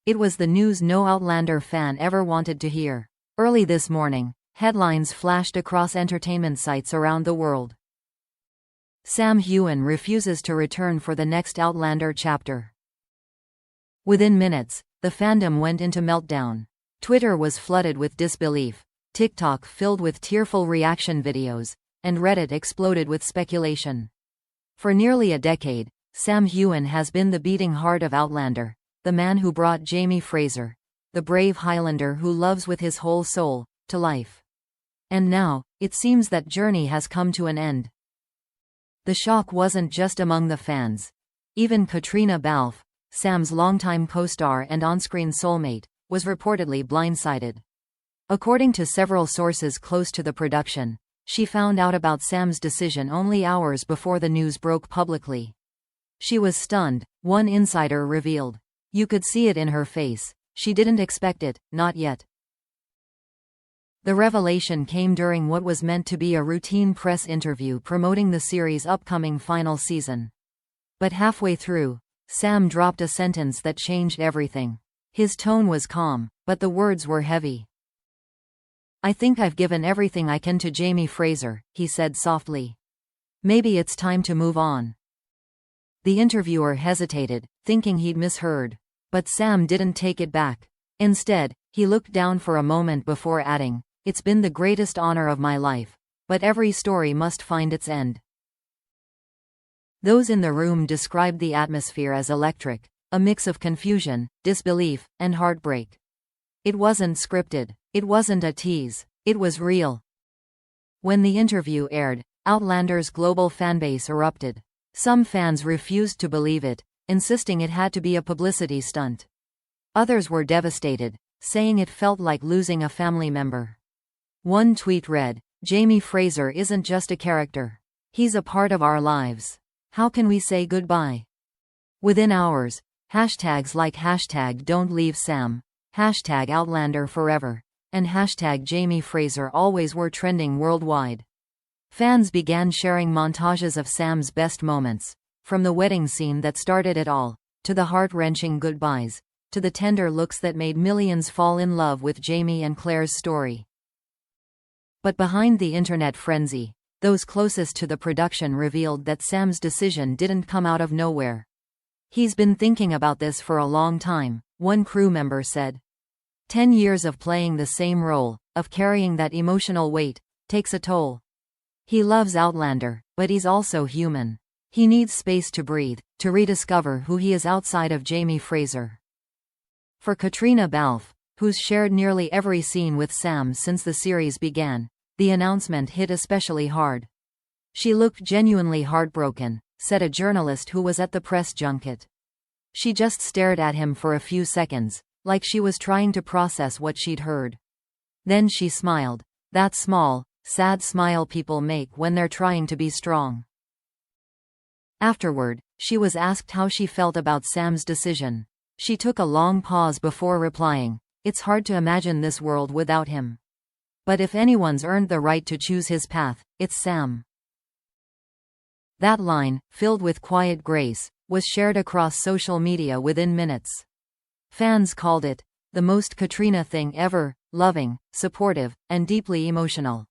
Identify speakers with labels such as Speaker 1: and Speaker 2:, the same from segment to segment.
Speaker 1: It was the news no Outlander fan ever wanted to hear. Early this morning, headlines flashed across entertainment sites around the world. Sam Heughan refuses to return for the next Outlander chapter. Within minutes, the fandom went into meltdown. Twitter was flooded with disbelief, TikTok filled with tearful reaction videos, and Reddit exploded with speculation. For nearly a decade, Sam Heughan has been the beating heart of Outlander, the man who brought Jamie Fraser, the brave Highlander who loves with his whole soul, to life. And now, it seems that journey has come to an end. The shock wasn't just among the fans. Even Caitriona Balfe, Sam's longtime co-star and on-screen soulmate, was reportedly blindsided. According to several sources close to the production, she found out about Sam's decision only hours before the news broke publicly. She was stunned, one insider revealed. You could see it in her face. She didn't expect it, not yet. The revelation came during what was meant to be a routine press interview promoting the series' upcoming final season. But halfway through, Sam dropped a sentence that changed everything. His tone was calm, but the words were heavy. "I think I've given everything I can to Jamie Fraser," he said softly. "Maybe it's time to move on." The interviewer hesitated, thinking he'd misheard. But Sam didn't take it back. Instead, he looked down for a moment before adding, "It's been the greatest honor of my life, but every story must find its end." Those in the room described the atmosphere as electric, a mix of confusion, disbelief, and heartbreak. It wasn't scripted. It wasn't a tease. It was real. When the interview aired, Outlander's global fanbase erupted. Some fans refused to believe it, insisting it had to be a publicity stunt. Others were devastated, saying it felt like losing a family member. One tweet read, "Jamie Fraser isn't just a character. He's a part of our lives. How can we say goodbye?" Within hours, hashtags like #Don'tLeaveSam, #OutlanderForever, and #Jamie Fraser always were trending worldwide. Fans began sharing montages of Sam's best moments, from the wedding scene that started it all, to the heart-wrenching goodbyes, to the tender looks that made millions fall in love with Jamie and Claire's story. But behind the internet frenzy, those closest to the production revealed that Sam's decision didn't come out of nowhere. "He's been thinking about this for a long time," one crew member said. 10 years of playing the same role, of carrying that emotional weight, takes a toll. He loves Outlander, but he's also human. He needs space to breathe, to rediscover who he is outside of Jamie Fraser. For Caitriona Balfe, who's shared nearly every scene with Sam since the series began, the announcement hit especially hard. "She looked genuinely heartbroken," said a journalist who was at the press junket. "She just stared at him for a few seconds, like she was trying to process what she'd heard. Then she smiled. That small, sad smile people make when they're trying to be strong." Afterward, she was asked how she felt about Sam's decision. She took a long pause before replying, "It's hard to imagine this world without him. But if anyone's earned the right to choose his path, it's Sam." That line, filled with quiet grace, was shared across social media within minutes. Fans called it the most Caitriona thing ever, loving, supportive, and deeply emotional.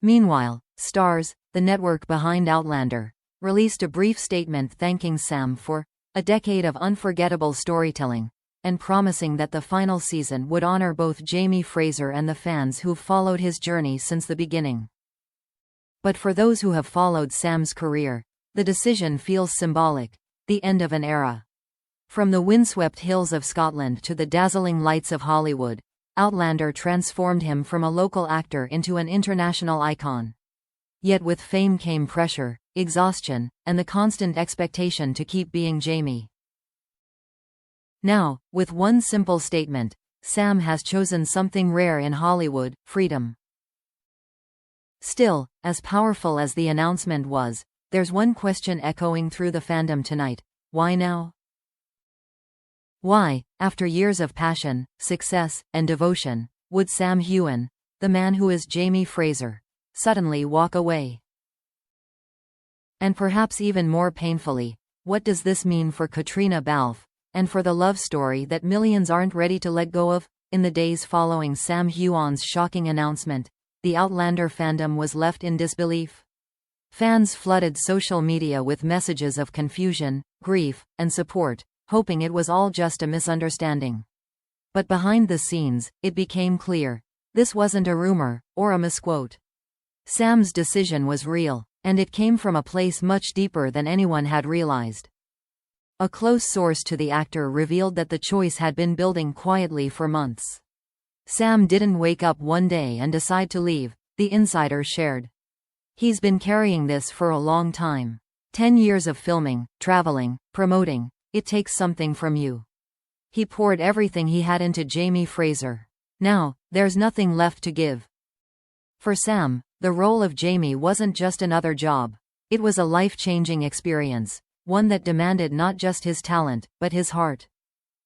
Speaker 1: Meanwhile, Starz, the network behind Outlander, released a brief statement thanking Sam for a decade of unforgettable storytelling, and promising that the final season would honor both Jamie Fraser and the fans who've followed his journey since the beginning. But for those who have followed Sam's career, the decision feels symbolic, the end of an era. From the windswept hills of Scotland to the dazzling lights of Hollywood, Outlander transformed him from a local actor into an international icon. Yet with fame came pressure, exhaustion, and the constant expectation to keep being Jamie. Now, with one simple statement, Sam has chosen something rare in Hollywood: freedom. Still, as powerful as the announcement was, there's one question echoing through the fandom tonight: why now? Why, after years of passion, success, and devotion, would Sam Heughan, the man who is Jamie Fraser, suddenly walk away? And perhaps even more painfully, what does this mean for Caitriona Balfe, and for the love story that millions aren't ready to let go of. In the days following Sam Heughan's shocking announcement, the Outlander fandom was left in disbelief. Fans flooded social media with messages of confusion, grief, and support, hoping it was all just a misunderstanding. But behind the scenes, it became clear. This wasn't a rumor, or a misquote. Sam's decision was real, and it came from a place much deeper than anyone had realized. A close source to the actor revealed that the choice had been building quietly for months. Sam didn't wake up one day and decide to leave, the insider shared. He's been carrying this for a long time. 10 years of filming, traveling, promoting. It takes something from you. He poured everything he had into Jamie Fraser. Now, there's nothing left to give. For Sam, the role of Jamie wasn't just another job. It was a life-changing experience, one that demanded not just his talent, but his heart.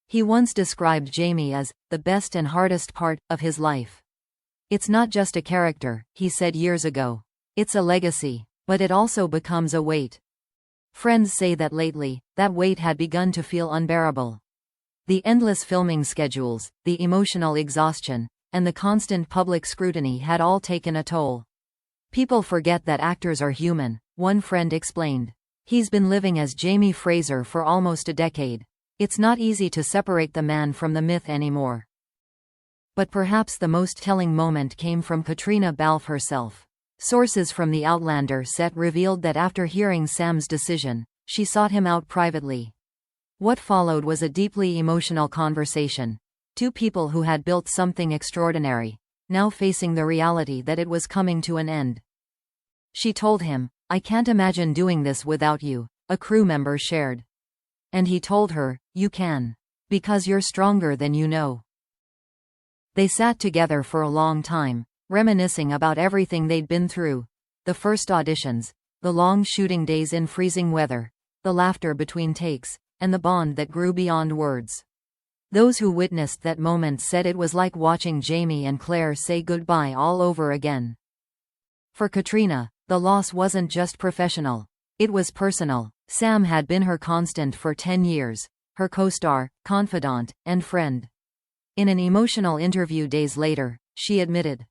Speaker 1: He once described Jamie as the best and hardest part of his life. It's not just a character, he said years ago. It's a legacy, but it also becomes a weight. Friends say that lately, that weight had begun to feel unbearable. The endless filming schedules, the emotional exhaustion, and the constant public scrutiny had all taken a toll. People forget that actors are human, one friend explained. He's been living as Jamie Fraser for almost a decade. It's not easy to separate the man from the myth anymore. But perhaps the most telling moment came from Caitriona Balfe herself. Sources from the Outlander set revealed that after hearing Sam's decision, she sought him out privately. What followed was a deeply emotional conversation. Two people who had built something extraordinary, now facing the reality that it was coming to an end. She told him, "I can't imagine doing this without you," a crew member shared. And he told her, "You can. Because you're stronger than you know." They sat together for a long time, reminiscing about everything they'd been through. The first auditions, the long shooting days in freezing weather, the laughter between takes, and the bond that grew beyond words. Those who witnessed that moment said it was like watching Jamie and Claire say goodbye all over again. For Caitriona, the loss wasn't just professional. It was personal. Sam had been her constant for 10 years, her co-star, confidant, and friend. In an emotional interview days later, she admitted,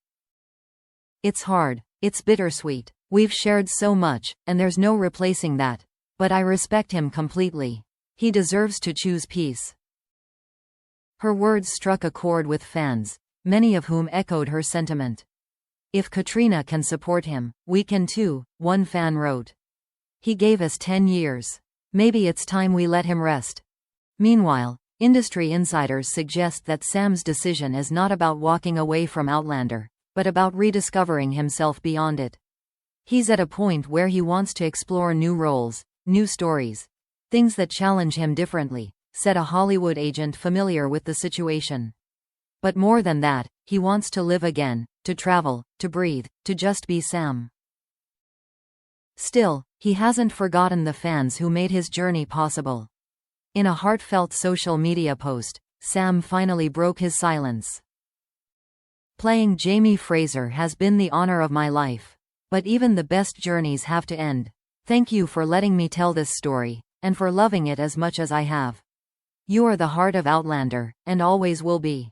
Speaker 1: "It's hard, it's bittersweet. We've shared so much, and there's no replacing that. But I respect him completely. He deserves to choose peace." Her words struck a chord with fans, many of whom echoed her sentiment. "If Caitriona can support him, we can too," one fan wrote. "He gave us 10 years. Maybe it's time we let him rest." Meanwhile, industry insiders suggest that Sam's decision is not about walking away from Outlander, but about rediscovering himself beyond it. He's at a point where he wants to explore new roles, new stories, things that challenge him differently, said a Hollywood agent familiar with the situation. But more than that, he wants to live again, to travel, to breathe, to just be Sam. Still, he hasn't forgotten the fans who made his journey possible. In a heartfelt social media post, Sam finally broke his silence. "Playing Jamie Fraser has been the honor of my life. But even the best journeys have to end. Thank you for letting me tell this story, and for loving it as much as I have. You are the heart of Outlander, and always will be."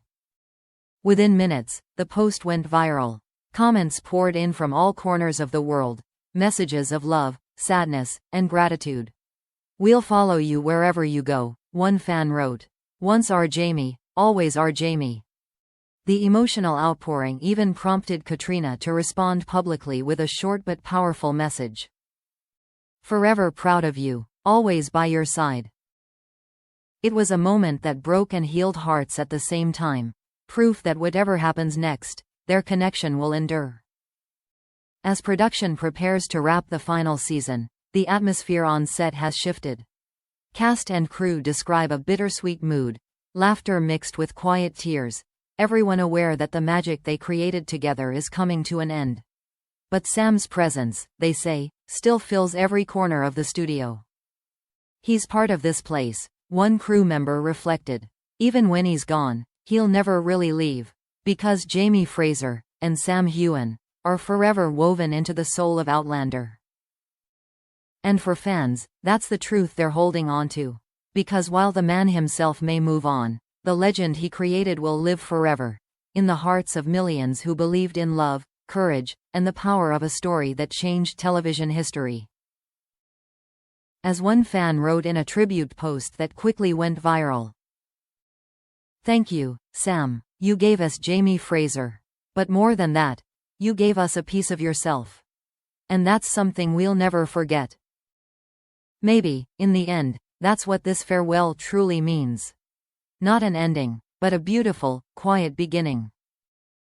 Speaker 1: Within minutes, the post went viral. Comments poured in from all corners of the world, messages of love, sadness, and gratitude. "We'll follow you wherever you go," one fan wrote. "Once our Jamie, always our Jamie." The emotional outpouring even prompted Caitriona to respond publicly with a short but powerful message. "Forever proud of you, always by your side." It was a moment that broke and healed hearts at the same time, proof that whatever happens next, their connection will endure. As production prepares to wrap the final season, the atmosphere on set has shifted. Cast and crew describe a bittersweet mood, laughter mixed with quiet tears, everyone aware that the magic they created together is coming to an end. But Sam's presence, they say, still fills every corner of the studio. "He's part of this place," one crew member reflected. "Even when he's gone, he'll never really leave. Because Jamie Fraser, and Sam Heughan, are forever woven into the soul of Outlander." And for fans, that's the truth they're holding on to. Because while the man himself may move on, the legend he created will live forever, in the hearts of millions who believed in love, courage, and the power of a story that changed television history. As one fan wrote in a tribute post that quickly went viral, "Thank you, Sam. You gave us Jamie Fraser. But more than that, you gave us a piece of yourself. And that's something we'll never forget." Maybe, in the end, that's what this farewell truly means. Not an ending, but a beautiful, quiet beginning.